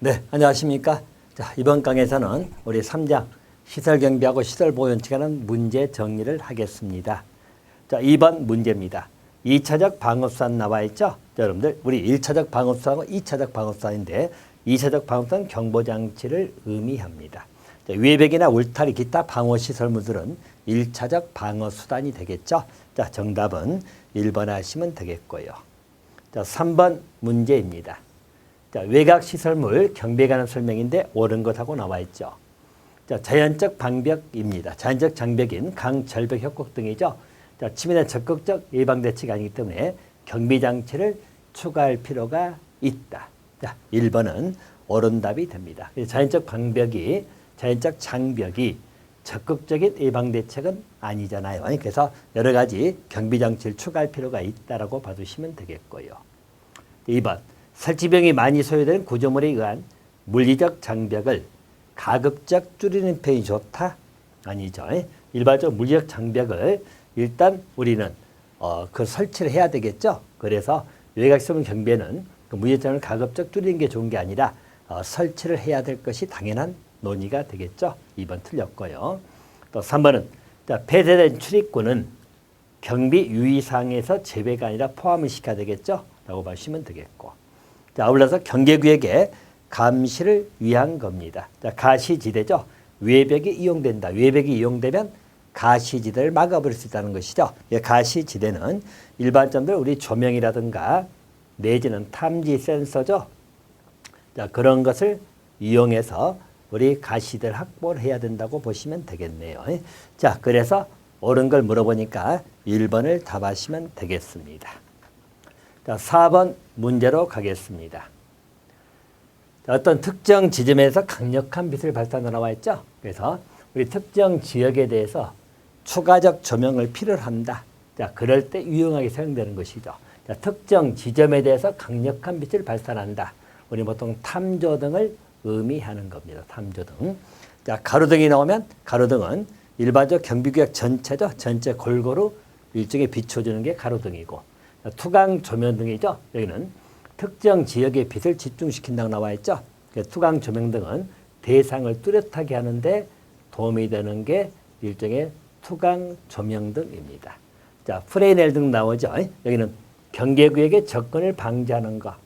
네, 안녕하십니까. 자, 이번 강에서는 우리 3장 시설 경비하고 시설 보호 원칙에 관한 문제 정리를 하겠습니다. 자, 2번 문제입니다. 2차적 방어수단 나와 있죠? 자, 여러분들, 우리 1차적 방어수단하고 2차적 방어수단인데 2차적 방어수단 경보장치를 의미합니다. 자, 외벽이나 울타리, 기타 방어시설물들은 1차적 방어수단이 되겠죠? 자, 정답은 1번 하시면 되겠고요. 자, 3번 문제입니다. 자, 외곽시설물 경비에 관한 설명인데 옳은 것하고 나와 있죠. 자, 자연적 방벽입니다. 자연적 장벽인 강, 절벽, 협곡 등이죠. 자, 침해는 적극적 예방 대책이 아니기 때문에 경비장치를 추가할 필요가 있다. 자, 1번은 옳은 답이 됩니다. 자연적 방벽이, 자연적 장벽이 적극적인 예방 대책은 아니잖아요. 그래서 여러 가지 경비장치를 추가할 필요가 있다라고 봐주시면 되겠고요. 2번. 설치비용이 많이 소요되는 구조물에 의한 물리적 장벽을 가급적 줄이는 편이 좋다? 아니죠. 일반적으로 물리적 장벽을 일단 우리는 그 설치를 해야 되겠죠. 그래서 외곽시설물 경비에는 그 물리적 장벽을 가급적 줄이는 게 좋은 게 아니라 설치를 해야 될 것이 당연한 논의가 되겠죠. 2번 틀렸고요. 또 3번은 폐쇄된 출입구는 경비 유의사항에서 제외가 아니라 포함을 시켜야 되겠죠. 라고 보시면 되겠고. 자, 아울러서 경계구역의 감시를 위한 겁니다. 자, 가시지대죠. 외벽이 이용된다. 외벽이 이용되면 가시지대를 막아버릴 수 있다는 것이죠. 가시지대는 일반적으로 우리 조명이라든가 내지는 탐지 센서죠. 자, 그런 것을 이용해서 우리 가시지대를 확보를 해야 된다고 보시면 되겠네요. 자, 그래서 옳은 걸 물어보니까 1번을 답하시면 되겠습니다. 자, 4번 문제로 가겠습니다. 자, 어떤 특정 지점에서 강력한 빛을 발산하러 나와 있죠. 그래서 우리 특정 지역에 대해서 추가적 조명을 필요로 한다. 자, 그럴 때 유용하게 사용되는 것이죠. 자, 특정 지점에 대해서 강력한 빛을 발산한다. 우리 보통 탐조등을 의미하는 겁니다. 탐조등. 자, 가로등이 나오면 가로등은 일반적 경비구역 전체죠. 전체 골고루 일정에 비춰주는 게 가로등이고, 투강 조명등이죠. 여기는 특정 지역의 빛을 집중시킨다고 나와 있죠. 투강 조명등은 대상을 뚜렷하게 하는데 도움이 되는 게 일종의 투강 조명등입니다. 자, 프레넬 등 나오죠. 여기는 경계구역의 접근을 방지하는 거,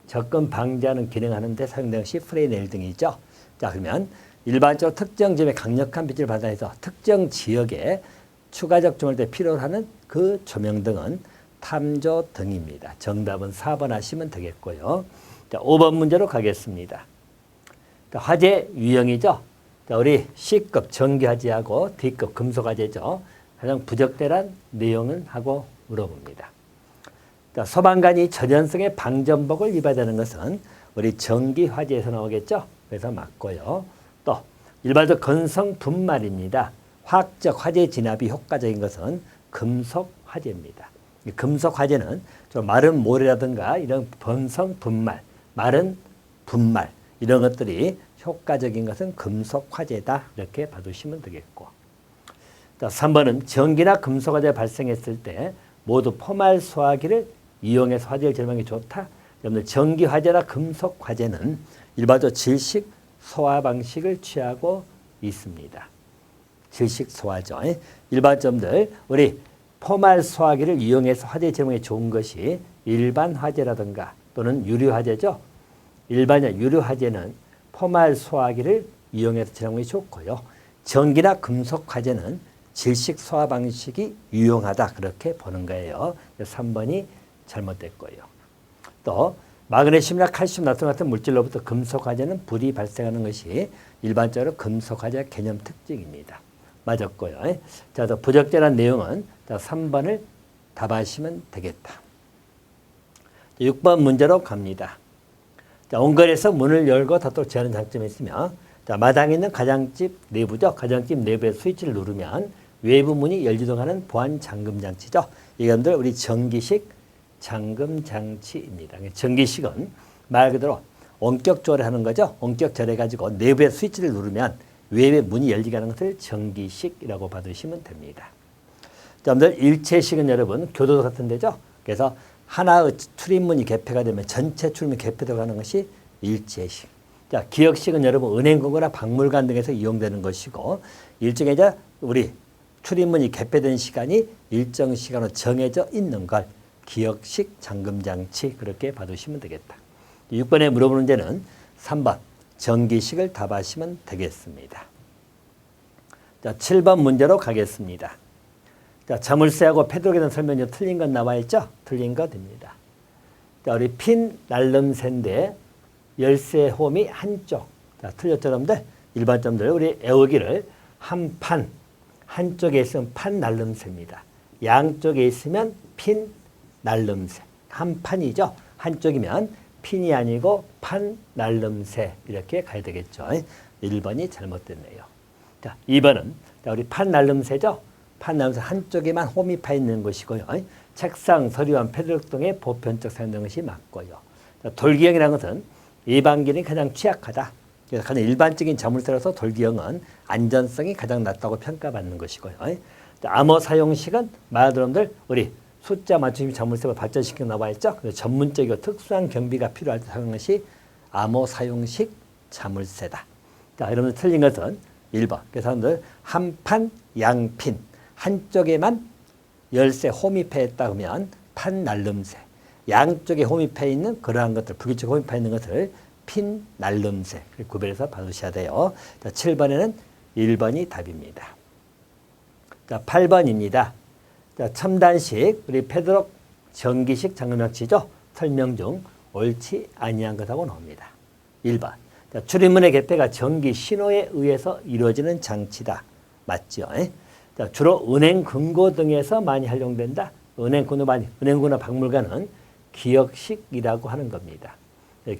접근 방지하는 기능하는 데 사용되는 것이 프레넬 등이죠. 자, 그러면 일반적으로 특정 지점에 강력한 빛을 발산해서 특정 지역에 추가적 조명을 때 필요로 하는 그 조명등은 탐조 등입니다. 정답은 4번 하시면 되겠고요. 자, 5번 문제로 가겠습니다. 자, 화재 유형이죠. 자, 우리 C급 전기화재하고 D급 금속화재죠. 가장 부적절한 내용은 하고 물어봅니다. 자, 소방관이 전연성의 방전복을 입어야 되는 것은 우리 전기화재에서 나오겠죠. 그래서 맞고요. 또 일반적 건성 분말입니다. 화학적 화재 진압이 효과적인 것은 금속 화재입니다. 금속 화재는 좀 마른 모래라든가 이런 번성 분말, 마른 분말 이런 것들이 효과적인 것은 금속 화재다. 이렇게 봐두시면 되겠고. 자, 3번은 전기나 금속 화재 발생했을 때 모두 포말 소화기를 이용해서 화재를 제거하는 게 좋다. 여러분들 전기 화재나 금속 화재는 일반적으로 질식 소화 방식을 취하고 있습니다. 질식 소화죠. 일반점들 우리 포말 소화기를 이용해서 화재 제공에 좋은 것이 일반 화재라든가 또는 유류 화재죠. 일반적 유류 화재는 포말 소화기를 이용해서 제공이 좋고요. 전기나 금속 화재는 질식 소화 방식이 유용하다. 그렇게 보는 거예요. 3번이 잘못됐고요. 또 마그네슘이나 칼슘, 나트륨 같은 물질로부터 금속 화재는 불이 발생하는 것이 일반적으로 금속 화재 개념 특징입니다. 맞았고요. 자, 더 부적절한 내용은 3번을 답하시면 되겠다. 6번 문제로 갑니다. 자, 원거리에서 문을 열고 닫도록 제하는 장점이 있으며, 자, 마당에 있는 가장집 내부죠. 가장집 내부에 스위치를 누르면 외부 문이 열리도록 하는 보안 잠금 장치죠. 이것들 우리 전기식 잠금 장치입니다. 전기식은 말 그대로 원격 조례하는 거죠. 원격 조례해가지고 내부에 스위치를 누르면 외부의 문이 열리게 하는 것을 전기식이라고 받으시면 됩니다. 여러분들 일체식은 여러분 교도소 같은 데죠. 그래서 하나의 출입문이 개폐가 되면 전체 출입문이 개폐되고 하는 것이 일체식. 자, 기억식은 여러분 은행금고나 박물관 등에서 이용되는 것이고 일종의 이제 우리 출입문이 개폐된 시간이 일정 시간으로 정해져 있는 걸 기억식 잠금장치 그렇게 봐두시면 되겠다. 6번에 물어보는 문제는 3번 전기식을 답하시면 되겠습니다. 자, 7번 문제로 가겠습니다. 자, 자물쇠하고 패드록에 대한 설명이 틀린 건 나와 있죠? 틀린 거 됩니다. 자, 우리 핀 날름새인데 열쇠 홈이 한쪽. 자, 틀렸죠, 여러분들? 일반점들 우리 애우기를 한 판, 한쪽에 있으면 판 날름새입니다. 양쪽에 있으면 핀 날름새. 한 판이죠. 한쪽이면 핀이 아니고 판 날름새 이렇게 가야 되겠죠. 1번이 잘못됐네요. 자, 2번은 자, 우리 판 날름새죠. 판 날름새 한쪽에만 홈이 파 있는 것이고요. 책상, 서류와 패드록 등의 보편적 사용되는 것이 맞고요. 자, 돌기형이라는 것은 일반 기능이 가장 취약하다. 그래서 가장 일반적인 자물쇠로서 돌기형은 안전성이 가장 낮다고 평가받는 것이고요. 자, 암호 사용식은 말하자면 우리 숫자 맞춤식 자물쇠를 발전시켜 나와 있죠. 그래서 전문적이고 특수한 경비가 필요할 때 사용하는 것이 암호 사용식 자물쇠다. 자, 여러분들 틀린 것은 1번. 그래서 여러분들 한판 양핀 한쪽에만 열쇠 홈입해 있다 그러면 판 날름새. 양쪽에 홈입해 있는 그러한 것들, 불규칙 홈입해 있는 것을 핀 날름새 구별해서 봐두셔야 돼요. 자, 7번에는 1번이 답입니다. 자, 8번입니다. 자, 첨단식 우리 패드록 전기식 잠금장치죠. 설명 중 옳지 아니한 것하고 나옵니다. 1번. 자, 출입문의 개폐가 전기 신호에 의해서 이루어지는 장치다. 맞죠? 자, 주로 은행 금고 등에서 많이 활용된다. 은행구나 박물관은 기억식이라고 하는 겁니다.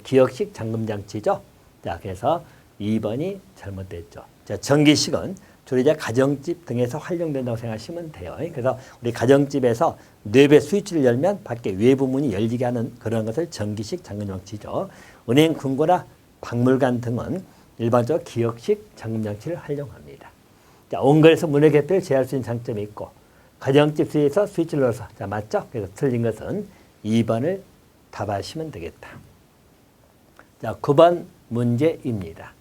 기억식 잠금장치죠. 자, 그래서 2번이 잘못됐죠. 자, 전기식은 주로 이제 가정집 등에서 활용된다고 생각하시면 돼요. 그래서 우리 가정집에서 뇌배 스위치를 열면 밖에 외부 문이 열리게 하는 그런 것을 전기식 잠금장치죠. 은행 금고나 박물관 등은 일반적으로 기억식 잠금장치를 활용합니다. 자, 온거리에서 문의 개폐를 제어할 수 있는 장점이 있고 가정집 스위치에서 스위치를 넣어서 자, 맞죠? 그래서 틀린 것은 2번을 답하시면 되겠다. 자, 9번 문제입니다.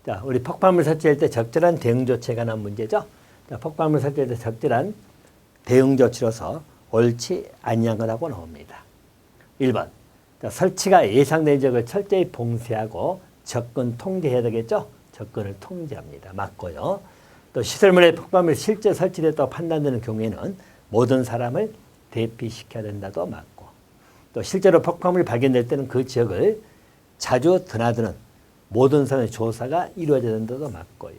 자, 우리 폭발물 설치할 때 적절한 대응 조치에 관한 문제죠. 자, 폭발물 설치할 때 적절한 대응 조치로서 옳지 아니한 것하고 나옵니다. 1번. 자, 설치가 예상된 적을 철저히 봉쇄하고 접근 통제해야 되겠죠. 접근을 통제합니다. 맞고요. 또 시설물에 폭발물이 실제 설치됐다고 판단되는 경우에는 모든 사람을 대피시켜야 된다도 맞고 또 실제로 폭발물이 발견될 때는 그 지역을 자주 드나드는 모든 사람의 조사가 이루어져야 된다도 맞고요.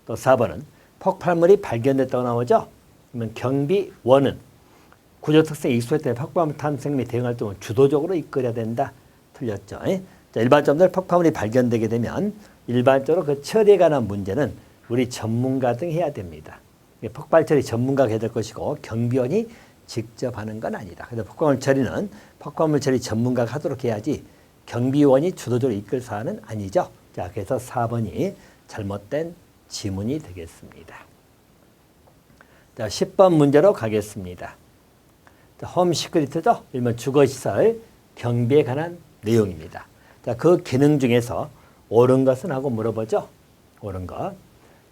또 4번은 폭발물이 발견됐다고 나오죠. 그러면 경비원은 구조 특성에 익숙할 때 폭발물 탐색 및 대응 활동을 주도적으로 이끌어야 된다. 틀렸죠. 자, 일반적으로 폭발물이 발견되게 되면 일반적으로 그 처리에 관한 문제는 우리 전문가 등이 해야 됩니다. 폭발 처리 전문가가 해야 될 것이고 경비원이 직접 하는 건 아니다. 그래서 폭발물 처리는 폭발물 처리 전문가가 하도록 해야지 경비원이 주도적으로 이끌 사안은 아니죠. 자, 그래서 4번이 잘못된 지문이 되겠습니다. 자, 10번 문제로 가겠습니다. 자, 홈 시크릿죠. 일명 주거시설 경비에 관한 내용입니다. 자, 그 기능 중에서 옳은 것은 하고 물어보죠. 옳은 것.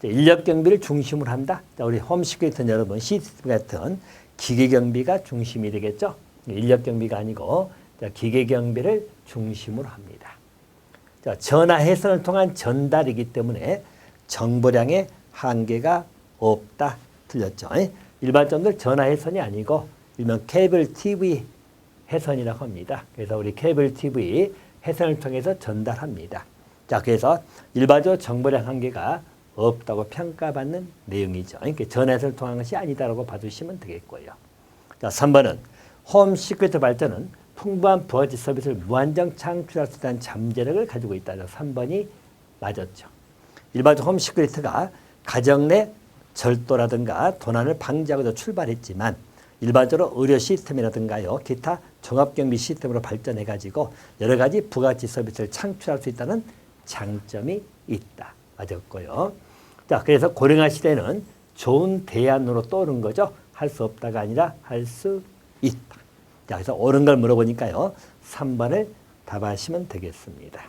자, 인력 경비를 중심으로 한다. 자, 우리 홈 시크릿은 여러분 시스템 같은 기계 경비가 중심이 되겠죠. 인력 경비가 아니고 자, 기계 경비를 중심으로 합니다. 자, 전화 회선을 통한 전달이기 때문에 정보량의 한계가 없다. 틀렸죠. 일반적으로 전화 회선이 아니고 일명 케이블 TV 회선이라고 합니다. 그래서 우리 케이블 TV 회선을 통해서 전달합니다. 자, 그래서 일반적으로 정보량 한계가 없다고 평가받는 내용이죠. 그러니까 전화 회선을 통한 것이 아니다라고 봐주시면 되겠고요. 자, 3번은 홈 시크릿 발전은 풍부한 부가가치 서비스를 무한정 창출할 수 있다는 잠재력을 가지고 있다. 3번이 맞았죠. 일반적으로 홈 시크릿가 가정 내 절도라든가 도난을 방지하고도 출발했지만 일반적으로 의료 시스템이라든가요, 기타 종합경비 시스템으로 발전해가지고 여러 가지 부가가치 서비스를 창출할 수 있다는 장점이 있다. 맞았고요. 자, 그래서 고령화 시대는 좋은 대안으로 떠오른 거죠. 할 수 없다가 아니라 할 수 있다. 자, 그래서 옳은 걸 물어보니까요. 3번을 답하시면 되겠습니다.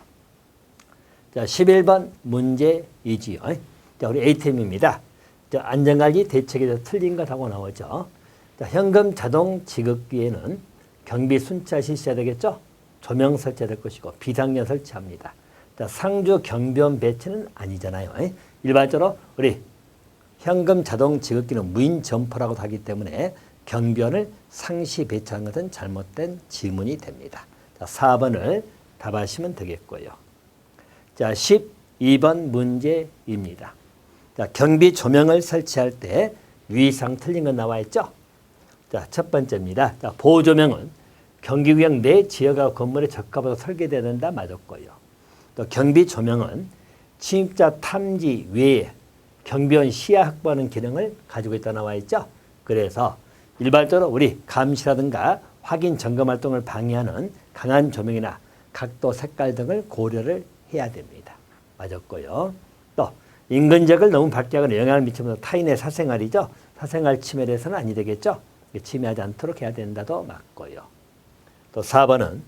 자, 11번 문제이지요. 자, 우리 ATM입니다. 자, 안전관리 대책에서 틀린 것하고 나오죠. 자, 현금 자동 지급기에는 경비 순찰 실시해야 되겠죠? 조명 설치해야 될 것이고 비상용 설치합니다. 자, 상주 경비원 배치는 아니잖아요. 일반적으로 우리 현금 자동 지급기는 무인 점포라고 하기 때문에 경비원을 상시 배치한 것은 잘못된 지문이 됩니다. 자, 4번을 답하시면 되겠고요. 자, 12번 문제입니다. 자, 경비 조명을 설치할 때 위상 틀린 건 나와 있죠? 자, 첫 번째입니다. 자, 보조명은 경기구역 내 지역과 건물에 적합하게 설계되어야 된다 맞았고요. 또 경비 조명은 침입자 탐지 외에 경비원 시야 확보하는 기능을 가지고 있다 나와 있죠. 그래서 일반적으로 우리 감시라든가 확인 점검 활동을 방해하는 강한 조명이나 각도, 색깔 등을 고려를 해야 됩니다. 맞았고요. 또 인근 지역을 너무 밝게 하거나 영향을 미치면서 타인의 사생활이죠. 사생활 침해를 해서는 아니 되겠죠. 침해하지 않도록 해야 된다도 맞고요. 또 4번은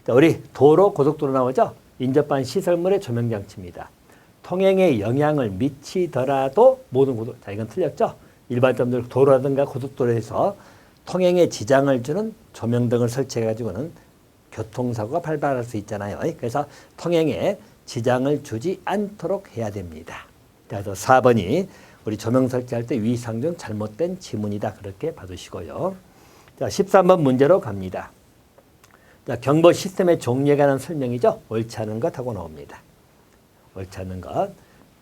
우리 도로, 고속도로 나오죠. 인접한 시설물의 조명장치입니다. 통행에 영향을 미치더라도 모든 고속, 자 이건 틀렸죠. 일반적으로 도로라든가 고속도로에서 통행에 지장을 주는 조명 등을 설치해가지고는 교통사고가 발생할 수 있잖아요. 그래서 통행에 지장을 주지 않도록 해야 됩니다. 그래서 4번이 우리 조명 설치할 때 위상중 잘못된 지문이다. 그렇게 봐두시고요. 자, 13번 문제로 갑니다. 자, 경보 시스템의 종류에 관한 설명이죠. 옳지 않은 것하고 나옵니다. 옳지 않은 것.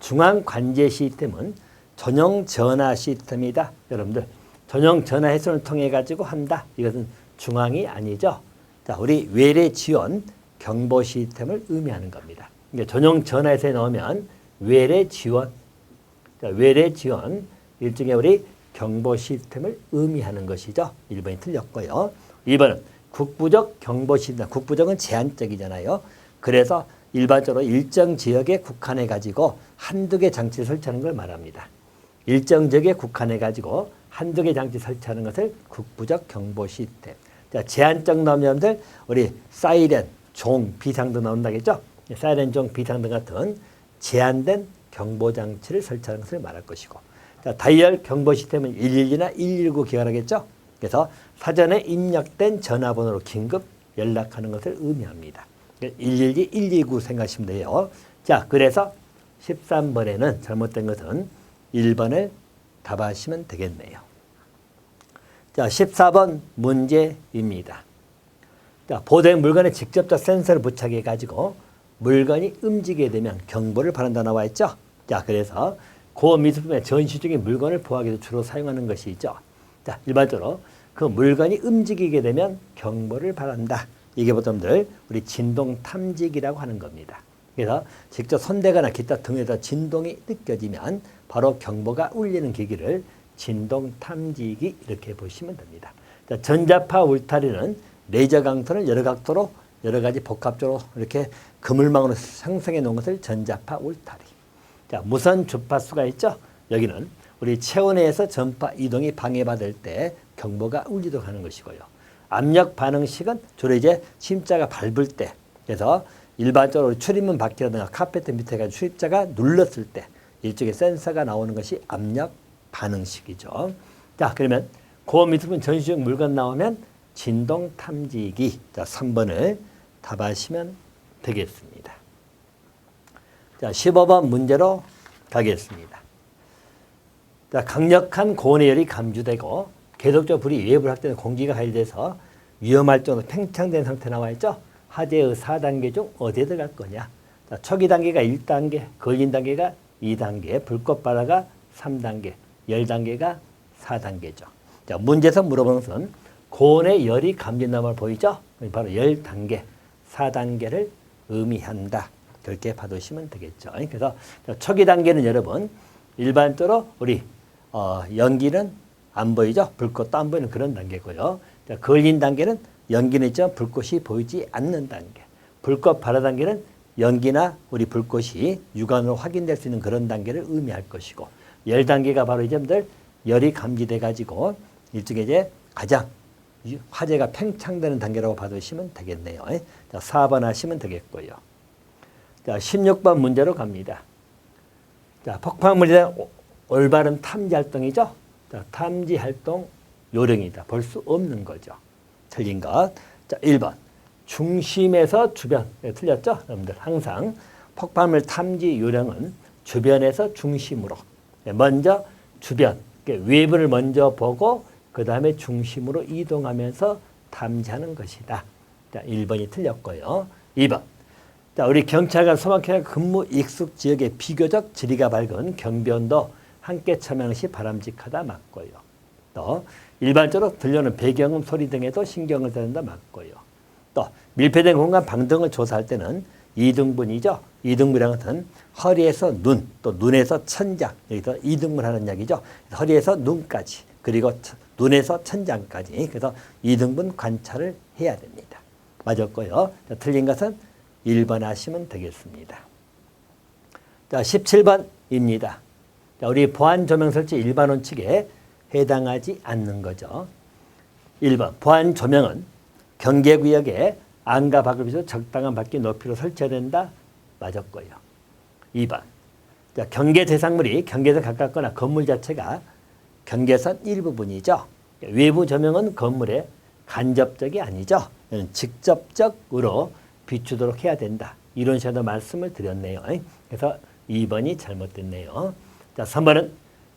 중앙 관제 시스템은 전용 전화 시스템이다. 여러분들 전용 전화 해선을 통해 가지고 한다. 이것은 중앙이 아니죠. 자, 우리 외래 지원 경보 시스템을 의미하는 겁니다. 그러니까 전용 전화 해선에 넣으면 외래 지원. 자, 외래 지원 일종의 우리 경보 시스템을 의미하는 것이죠. 1번이 틀렸고요. 2번은 국부적 경보 시스템. 국부적은 제한적이잖아요. 그래서 일반적으로 일정 지역에 국한해 가지고 한두 개 장치를 설치하는 걸 말합니다. 일정 지역에 국한해 가지고 한두 개 장치 설치하는 것을 국부적 경보 시스템. 자, 제한적 나오면 우리 사이렌, 종, 비상등 나온다겠죠? 사이렌, 종, 비상등 같은 제한된 경보 장치를 설치하는 것을 말할 것이고, 자, 다이얼 경보 시스템은 112나 119 기관하겠죠? 그래서 사전에 입력된 전화번호로 긴급 연락하는 것을 의미합니다. 112, 129 생각하시면 돼요. 자, 그래서 13번에는 잘못된 것은 1번을 답하시면 되겠네요. 자, 14번 문제입니다. 자, 보도된 물건에 직접적 센서를 부착해 가지고 물건이 움직이게 되면 경보를 받는다 나와 있죠. 자, 그래서 고미술품의 전시 중인 물건을 보호하기 위해서 주로 사용하는 것이죠. 자, 일반적으로 그 물건이 움직이게 되면 경보를 받는다. 이게 보통 우리 진동 탐지기라고 하는 겁니다. 그래서 직접 손대거나 기타 등에서 진동이 느껴지면 바로 경보가 울리는 기기를 진동 탐지기 이렇게 보시면 됩니다. 자, 전자파 울타리는 레이저 강선을 여러 각도로 여러 가지 복합적으로 이렇게 그물망으로 형성해 놓은 것을 전자파 울타리. 자, 무선 주파수가 있죠. 여기는 우리 체온에서 전파 이동이 방해받을 때 경보가 울리도록 하는 것이고요. 압력 반응식은 주로 이제 침자가 밟을 때, 그래서 일반적으로 출입문 밖이라든가 카페트 밑에 가지고 출입자가 눌렀을 때 일종의 센서가 나오는 것이 압력 반응식이죠. 자, 그러면 고미술품 전시 중 물건 나오면 진동 탐지기. 자, 3번을 답하시면 되겠습니다. 자, 15번 문제로 가겠습니다. 자, 강력한 고온의 열이 감지되고 계속적으로 불이 외부로 확대되는 공기가 가열돼서 위험할 정도로 팽창된 상태 나와 있죠. 화재의 4단계 중 어디에 들어갈 거냐. 자, 초기 단계가 1단계, 걸린 단계가 2단계, 불꽃 발화가 3단계, 열 단계가 4단계죠. 자, 문제에서 물어보는 것은 고온의 열이 감지된다는 말 보이죠? 바로 열 단계, 4단계를 의미한다. 그렇게 봐두시면 되겠죠. 그래서 초기 단계는 여러분 일반적으로 우리 연기는 안 보이죠? 불꽃도 안 보이는 그런 단계고요. 자, 걸린 단계는 연기는 있지만 불꽃이 보이지 않는 단계. 불꽃 발화 단계는 연기나 우리 불꽃이 육안으로 확인될 수 있는 그런 단계를 의미할 것이고, 열 단계가 바로 이제들 열이 감지돼 가지고 일종의 이제 가장 화재가 팽창되는 단계라고 봐두시면 되겠네요. 자, 4번 하시면 되겠고요. 자, 16번 문제로 갑니다. 자, 폭발물에 대한 올바른 탐지 활동이죠. 자, 탐지 활동 요령이다. 볼 수 없는 거죠. 틀린 것. 자, 1번. 중심에서 주변. 네, 틀렸죠? 여러분들 항상 폭발물 탐지 요령은 주변에서 중심으로. 네, 먼저 주변, 외부를 먼저 보고 그 다음에 중심으로 이동하면서 탐지하는 것이다. 자, 1번이 틀렸고요. 2번. 자, 우리 경찰관, 소방관 근무 익숙 지역의 비교적 지리가 밝은 경비원도 함께 참여하는 것이 바람직하다. 맞고요. 또 일반적으로 들려오는 배경음 소리 등에도 신경을 써야 된다. 맞고요. 또 밀폐된 공간 방등을 조사할 때는 이등분이죠. 이등분이라는 것은 허리에서 눈, 또 눈에서 천장, 여기서 이등분 하는 이야기죠. 허리에서 눈까지, 그리고 눈에서 천장까지. 그래서 이등분 관찰을 해야 됩니다. 맞았고요. 자, 틀린 것은 1번 하시면 되겠습니다. 자, 17번입니다. 자, 우리 보안 조명 설치 일반 원칙에 해당하지 않는 거죠. 1번 보안 조명은 경계구역에 안과 밖을 비춰 적당한 밝기 높이로 설치해야 된다. 맞았고요. 2번 자, 경계 대상물이 경계에서 가깝거나 건물 자체가 경계선 일부분이죠. 외부 조명은 건물의 간접적이 아니죠. 직접적으로 비추도록 해야 된다. 이런 식으로 말씀을 드렸네요. 그래서 2번이 잘못됐네요. 자, 3번은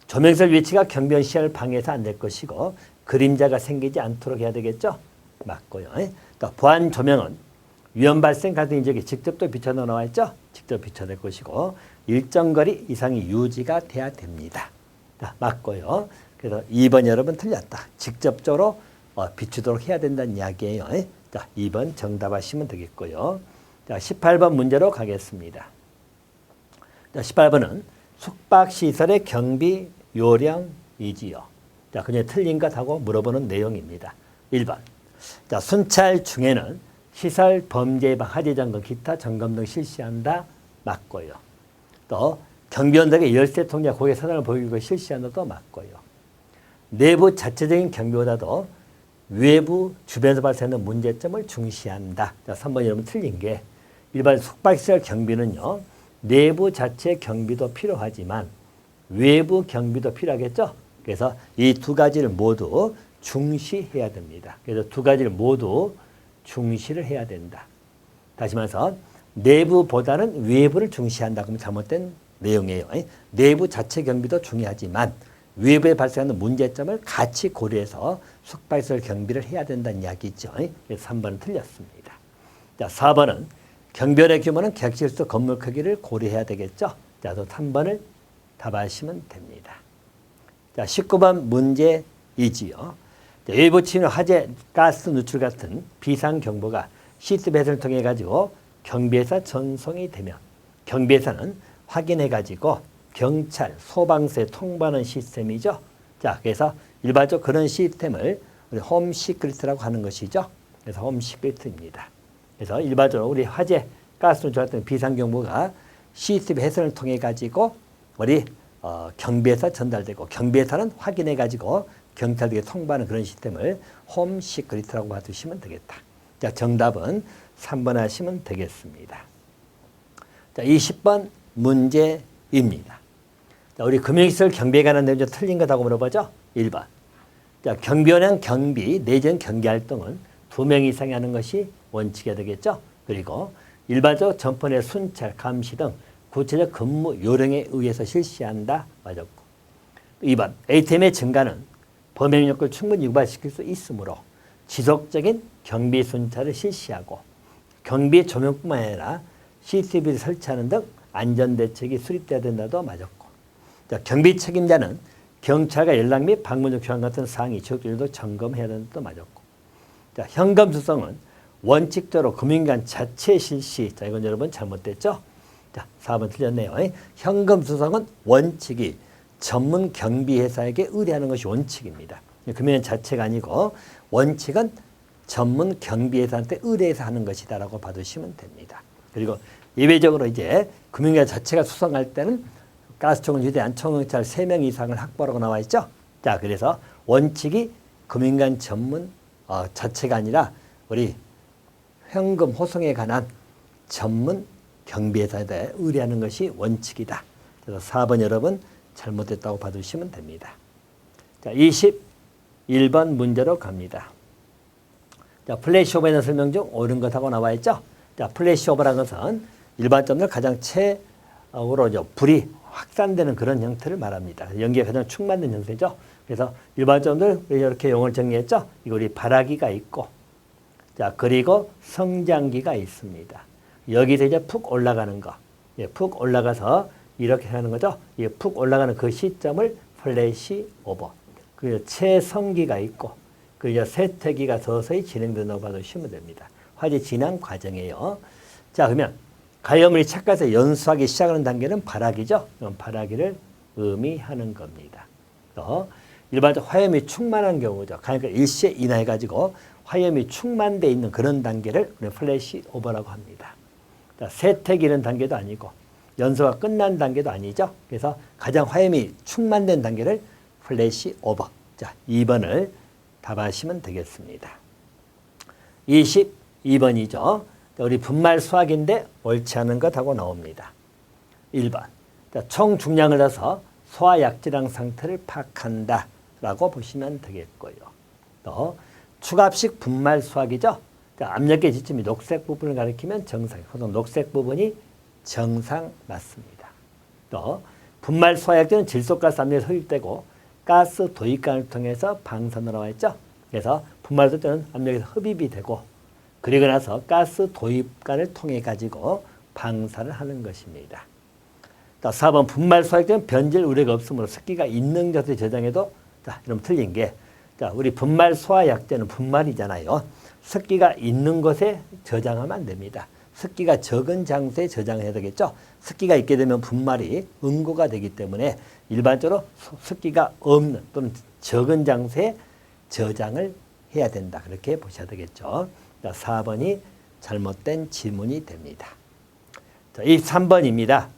조명설 위치가 경비원 시야를 방해해서 안 될 것이고 그림자가 생기지 않도록 해야 되겠죠. 맞고요. 또 보안 조명은 위험 발생 가능 지역에 직접 또 비춰 나와 있죠. 직접 비춰낼 것이고 일정 거리 이상이 유지가 돼야 됩니다. 자, 맞고요. 그래서 2번 여러분 틀렸다. 직접적으로 비추도록 해야 된다는 이야기예요. 자, 2번 정답하시면 되겠고요. 자, 18번 문제로 가겠습니다. 자, 18번은 숙박시설의 경비 요령이지요. 자, 그냥 틀린 것하고 물어보는 내용입니다. 1번. 자, 순찰 중에는 시설 범죄 예방, 화재 점검, 기타 점검 등 실시한다. 맞고요. 또 경비원들에게 열쇠 통제, 고객 사장을 보이고 실시한다도 맞고요. 내부 자체적인 경비보다도 외부 주변에서 발생하는 문제점을 중시한다. 자, 3번 여러분 틀린 게 일반 숙박시설 경비는요. 내부 자체 경비도 필요하지만 외부 경비도 필요하겠죠. 그래서 이 두 가지를 모두 중시해야 됩니다. 그래서 두 가지를 모두 중시를 해야 된다. 다시 말해서 내부보다는 외부를 중시한다. 그러면 잘못된 내용이에요. 내부 자체 경비도 중요하지만 외부에 발생하는 문제점을 같이 고려해서 숙박시설 경비를 해야 된다는 이야기죠. 그래서 3번은 틀렸습니다. 자, 4번은 경비원의 규모는 객실수 건물 크기를 고려해야 되겠죠. 자, 또 3번을 답하시면 됩니다. 자, 19번 문제이지요. 외부 침해, 화재, 가스 누출 같은 비상 경보가 CCTV 해설을 통해 가지고 경비회사 전송이 되면 경비회사는 확인해 가지고 경찰, 소방서에 통보하는 시스템이죠. 자, 그래서 일반적으로 그런 시스템을 우리 홈 시크릿이라고 하는 것이죠. 그래서 홈 시크릿입니다. 그래서 일반적으로 우리 화재, 가스 누출 같은 비상 경보가 CCTV 해설을 통해 가지고 우리 경비회사 전달되고 경비회사는 확인해 가지고 경찰에게 통보하는 그런 시스템을 홈 시크릿이라고 봐주시면 되겠다. 자, 정답은 3번 하시면 되겠습니다. 자, 20번 문제입니다. 자, 우리 금융시설 경비에 관한 내용 중 틀린 것하고 물어보죠. 1번. 자, 경비원형 경비, 내전 경비 활동은 2명 이상이 하는 것이 원칙이 되겠죠. 그리고 일반적 점포 내 순찰, 감시 등 구체적 근무 요령에 의해서 실시한다. 맞았고. 2번. ATM의 증가는 범행력을 충분히 유발시킬 수 있으므로 지속적인 경비 순찰을 실시하고 경비 조명뿐만 아니라 CCTV를 설치하는 등 안전대책이 수립돼야 된다도 맞았고. 자, 경비 책임자는 경찰과 연락 및 방문 중 교환 같은 사항이 지속적으로 점검해야 된다도 맞았고. 자, 현금 수송은 원칙적으로 금융기관 자체 실시. 자, 이건 여러분 잘못됐죠? 자, 4번 틀렸네요. 현금 수송은 원칙이 전문 경비회사에게 의뢰하는 것이 원칙입니다. 금융기관 자체가 아니고 원칙은 전문 경비회사한테 의뢰해서 하는 것이다라고 봐두시면 됩니다. 그리고 예외적으로 이제 금융기관 자체가 수송할 때는 가스총을 휴대한 총경찰 3명 이상을 확보하라고 나와 있죠. 자, 그래서 원칙이 금융기관 전문 자체가 아니라 우리 현금 호송에 관한 전문 경비회사에 대해 의뢰하는 것이 원칙이다. 그래서 4번 여러분 잘못됐다고 봐주시면 됩니다. 자, 21번 문제로 갑니다. 자, 플래시오버에 대한 설명 중 옳은 것하고 나와 있죠. 자, 플래시오버라는 것은 일반적으로 가장 최고로 불이 확산되는 그런 형태를 말합니다. 연기가 가장 충만된 형태죠. 그래서 일반적으로 이렇게 용어를 정리했죠. 이거 우리 발화기가 있고, 자, 그리고 성장기가 있습니다. 여기서 이제 푹 올라가는 거, 예, 푹 올라가서 이렇게 하는 거죠. 예, 푹 올라가는 그 시점을 플래시 오버. 그리고 최성기가 있고, 그리고 쇠퇴기가 서서히 진행된다고 봐주시면 됩니다. 화재 진행 과정이에요. 자, 그러면 가열물이 착가해서 연소하기 시작하는 단계는 발화기죠. 발화기를 의미하는 겁니다. 또 일반적으로 화염이 충만한 경우죠. 그러니까 일시에 인하해가지고 화염이 충만되어 있는 그런 단계를 플래시 오버라고 합니다. 쇠퇴기는 단계도 아니고 연소가 끝난 단계도 아니죠. 그래서 가장 화염이 충만된 단계를 플래시 오버. 자, 2번을 답하시면 되겠습니다. 22번이죠. 우리 분말 수학인데 옳지 않은 것하고 나옵니다. 1번. 자, 총 중량을 넣어서 소화약질량 상태를 파악한다 라고 보시면 되겠고요. 또 추갑식 분말 수학이죠. 자, 압력계 지점이 녹색 부분을 가리키면 정상, 보통 녹색 부분이 정상 맞습니다. 또 분말 소화약질은 질소가스 압력에 흡입되고 가스 도입관을 통해서 방사능으로 나와 있죠. 그래서 분말 소화약질은 압력에서 흡입이 되고 그리고 나서 가스 도입관을 통해 가지고 방사를 하는 것입니다. 자, 4번 분말 소화약질은 변질 우려가 없으므로 습기가 있는 곳에 저장해도 자, 이러면 틀린 게 자, 우리 분말 소화약제는 분말이잖아요. 습기가 있는 곳에 저장하면 안 됩니다. 습기가 적은 장소에 저장해야 되겠죠. 습기가 있게 되면 분말이 응고가 되기 때문에 일반적으로 습기가 없는 또는 적은 장소에 저장을 해야 된다. 그렇게 보셔야 되겠죠. 자, 4번이 잘못된 지문이 됩니다. 자, 3번입니다.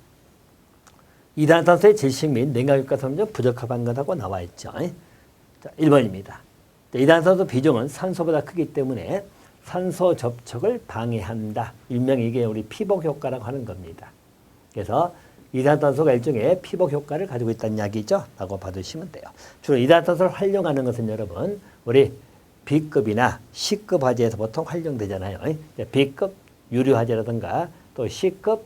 이산화탄소의 질식 및 냉각효과 성분 부적합한 것하고 나와 있죠. 자, 1번입니다. 이산화탄소 비중은 산소보다 크기 때문에 산소 접촉을 방해한다. 일명 이게 우리 피복 효과라고 하는 겁니다. 그래서 이산화탄소가 일종의 피복 효과를 가지고 있다는 이야기죠. 라고 봐주시면 돼요. 주로 이산화탄소를 활용하는 것은 여러분 우리 B급이나 C급 화재에서 보통 활용되잖아요. B급 유류 화재라든가 또 C급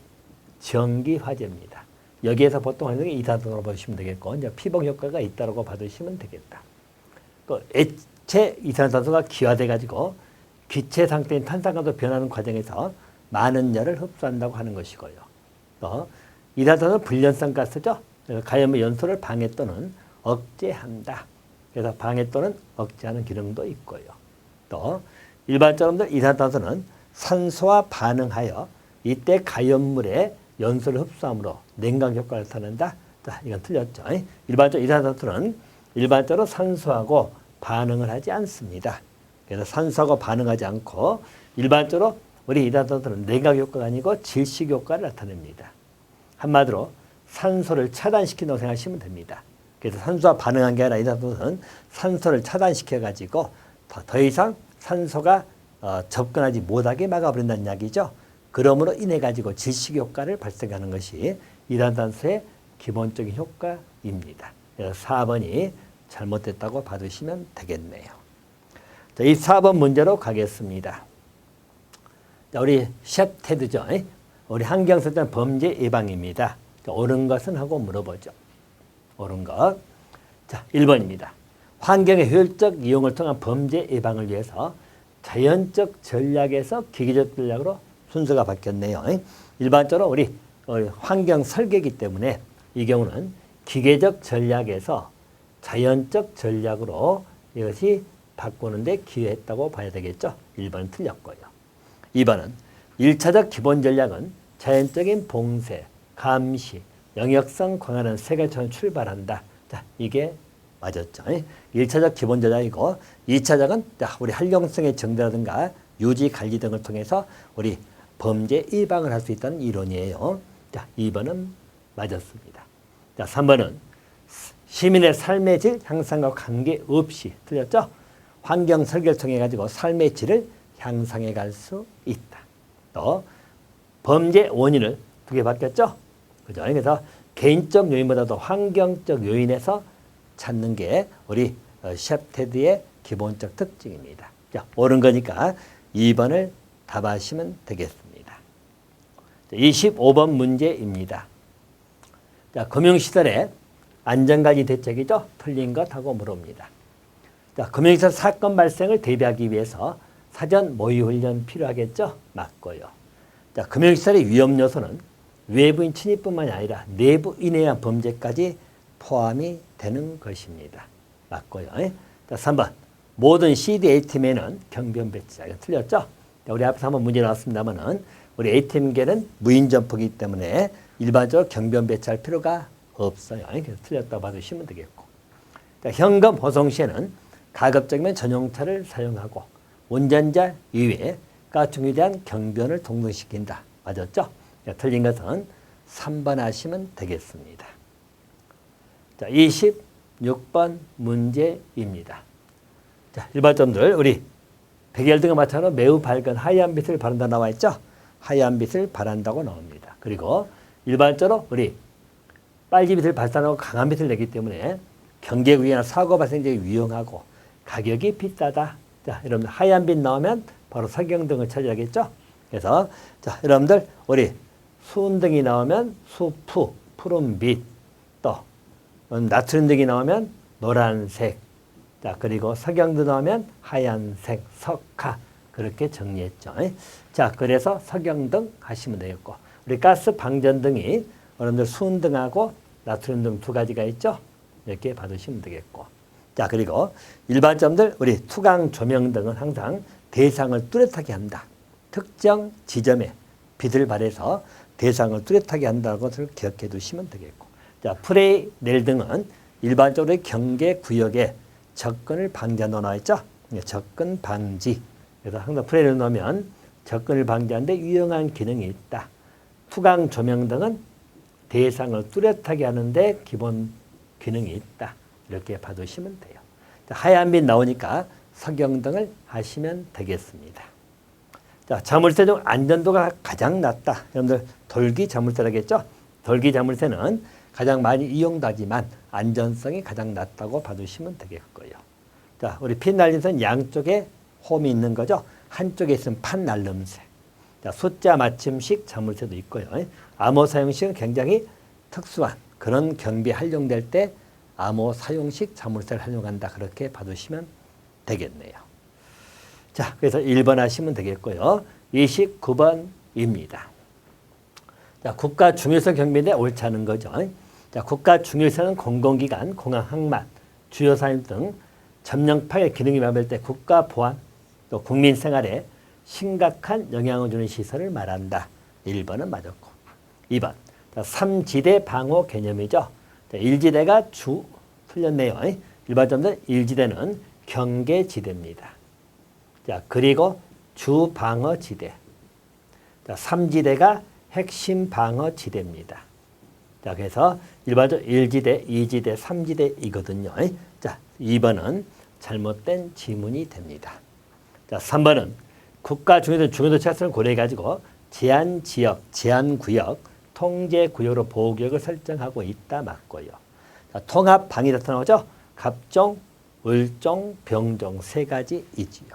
전기 화재입니다. 여기에서 보통 활용이 이산화탄소로 보시면 되겠고 이제 피복 효과가 있다고 봐주시면 되겠다. 또 액체 이산화탄소가 기화돼 가지고 기체 상태인 탄산가스로 변하는 과정에서 많은 열을 흡수한다고 하는 것이고요. 또 이산화탄소는 불연성 가스죠. 가염의 연소를 방해 또는 억제한다. 그래서 방해 또는 억제하는 기능도 있고요. 또 일반적으로 이산화탄소는 산소와 반응하여 이때 가염물의 연소를 흡수함으로 냉각 효과를 나타낸다. 자, 이건 틀렸죠. 일반적으로 이산화탄소는 일반적으로 산소하고 반응을 하지 않습니다. 그래서 산소하고 반응하지 않고 일반적으로 우리 이산화탄소는 냉각 효과가 아니고 질식 효과를 나타냅니다. 한마디로 산소를 차단시킨다고 생각하시면 됩니다. 그래서 산소와 반응한 게 아니라 이산화탄소는 산소를 차단시켜가지고 더 이상 산소가 접근하지 못하게 막아버린다는 이야기죠. 그러므로 인해 가지고 질식 효과를 발생하는 것이 이산화탄소의 기본적인 효과입니다. 그래서 4번이 잘못됐다고 봐주시면 되겠네요. 자, 이 4번 문제로 가겠습니다. 자, 우리 셰테드죠. 우리 환경설정 범죄 예방입니다. 자, 옳은 것은 하고 물어보죠. 옳은 것. 자, 1번입니다. 환경의 효율적 이용을 통한 범죄 예방을 위해서 자연적 전략에서 기계적 전략으로 순서가 바뀌었네요. 일반적으로 우리 환경 설계이기 때문에 이 경우는 기계적 전략에서 자연적 전략으로 이것이 바꾸는데 기여했다고 봐야 되겠죠. 1번은 틀렸고요. 2번은 1차적 기본 전략은 자연적인 봉쇄, 감시, 영역성 강화는 세 가지로 출발한다. 자, 이게 맞았죠. 1차적 기본 전략이고 2차적은 우리 활용성의 정대라든가 유지 관리 등을 통해서 우리 범죄 예방을 할 수 있다는 이론이에요. 자, 2번은 맞았습니다. 자, 3번은 시민의 삶의 질 향상과 관계없이 틀렸죠? 환경 설계를 통해 가지고 삶의 질을 향상해 갈 수 있다. 또 범죄 원인을 두 개 바뀌었죠? 그죠? 그래서 개인적 요인보다도 환경적 요인에서 찾는 게 우리 셰프테드의 기본적 특징입니다. 자, 옳은 거니까 2번을 답하시면 되겠습니다. 25번 문제입니다. 자, 금융시설의 안전관리 대책이죠. 틀린 것하고 물어봅니다. 자, 금융시설 사건 발생을 대비하기 위해서 사전 모의훈련 필요하겠죠? 맞고요. 자, 금융시설의 위험 요소는 외부인 침입뿐만이 아니라 내부인에 의한 범죄까지 포함이 되는 것입니다. 맞고요. 자, 3번. 모든 CD ATM에는 경비원 배치자. 이거 틀렸죠? 자, 우리 앞에서 한번 문제 나왔습니다만은 우리 ATM계는 무인 점포이기 때문에 일반적으로 경비원 배치할 필요가 없어요. 그래서 틀렸다고 봐주시면 되겠고. 자, 현금 호송 시에는 가급적이면 전용차를 사용하고 운전자 이외에 가중에 대한 경비원을 동등시킨다. 맞았죠? 자, 틀린 것은 3번 하시면 되겠습니다. 자, 26번 문제입니다. 자, 일반점들 우리 백열등을 마찬가지로 매우 밝은 하얀 빛을 바란다 나와 있죠? 하얀 빛을 바란다고 나옵니다. 그리고 일반적으로 우리 빨간빛을 발산하고 강한 빛을 내기 때문에 경계구역이나 사고 발생적이 위험하고 가격이 비싸다. 자, 여러분들 하얀 빛 나오면 바로 석영등을 찾아야겠죠? 그래서 자, 여러분들 우리 수은등이 나오면 수푸, 푸른빛, 또 나트륨등이 나오면 노란색, 자, 그리고 석영등 나오면 하얀색, 석화 그렇게 정리했죠. 자, 그래서 석영등 하시면 되겠고 우리 가스 방전등이 여러분들 수은등하고 나트륨등 두 가지가 있죠. 이렇게 받으시면 되겠고. 자, 그리고 일반점들 우리 투강 조명등은 항상 대상을 뚜렷하게 한다. 특정 지점에 빛을 발해서 대상을 뚜렷하게 한다는 것을 기억해 두시면 되겠고. 자, 프레넬 등은 일반적으로 경계 구역에 접근을 방지한다고 나와 있죠. 접근 방지. 그래서 항상 프레넬을 넣으면 접근을 방지하는데 유용한 기능이 있다. 투강 조명 등은 대상을 뚜렷하게 하는데 기본 기능이 있다. 이렇게 봐두시면 돼요. 자, 하얀 빛 나오니까 석영등을 하시면 되겠습니다. 자, 자물쇠 중 안전도가 가장 낮다. 여러분들 돌기 자물쇠라겠죠? 돌기 자물쇠는 가장 많이 이용되지만 안전성이 가장 낮다고 봐두시면 되겠고요. 자, 우리 핀 날림새는 양쪽에 홈이 있는 거죠. 한쪽에 있으면 판 날림새. 자, 숫자 맞춤식 자물쇠도 있고요. 암호 사용식은 굉장히 특수한 그런 경비에 활용될 때 암호 사용식 자물쇠를 활용한다. 그렇게 봐두시면 되겠네요. 자, 그래서 1번 하시면 되겠고요. 29번입니다. 자, 국가 중요성 경비인데 옳지 않은 거죠. 자, 국가 중요성은 공공기관, 공항, 항만, 주요 산업 등 점령파의 기능이 마비될 때 국가 보안, 또 국민 생활에 심각한 영향을 주는 시설을 말한다. 1번은 맞았고. 2번. 자, 3지대 방호 개념이죠. 자, 1지대가 틀렸네요. 일반점들 1지대는 경계지대입니다. 자, 그리고 주방어지대. 자, 3지대가 핵심 방어지대입니다. 자, 그래서 일반적으로 1지대, 2지대, 3지대이거든요. 자, 2번은 잘못된 지문이 됩니다. 자, 3번은 국가 중에서 중요도 차선을 고려해가지고 제한지역, 제한구역, 통제구역으로 보호구역을 설정하고 있다. 맞고요. 자, 통합방위 나타나오죠. 갑종, 을종, 병종 세 가지 있지요.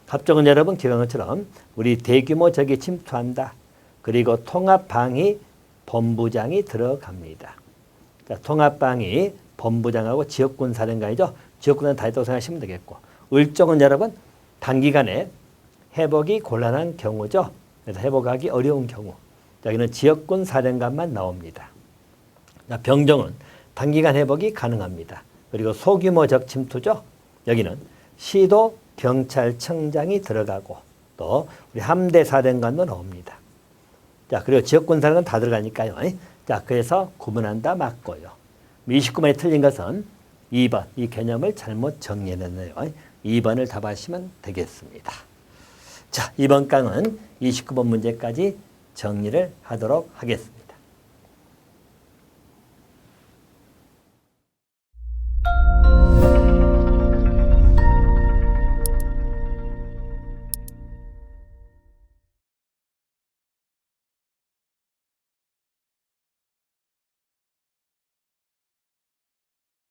갑종은 여러분 기억한 것처럼 우리 대규모 적이 침투한다. 그리고 통합방위 본부장이 들어갑니다. 자, 통합방위 본부장하고 지역군 사령관이죠. 지역군은 다 있다고 생각하시면 되겠고. 을종은 여러분 단기간에 회복이 곤란한 경우죠. 그래서 회복하기 어려운 경우. 여기는 지역군 사령관만 나옵니다. 자, 병종은 단기간 회복이 가능합니다. 그리고 소규모 적 침투죠. 여기는 시도 경찰청장이 들어가고 또 우리 함대 사령관도 나옵니다. 자, 그리고 지역군 사령관 다 들어가니까요. 자, 그래서 구분한다. 맞고요. 29번에 틀린 것은 2번. 이 개념을 잘못 정리했네요. 2번을 답하시면 되겠습니다. 자, 이번 강은 29번 문제까지 정리를 하도록 하겠습니다.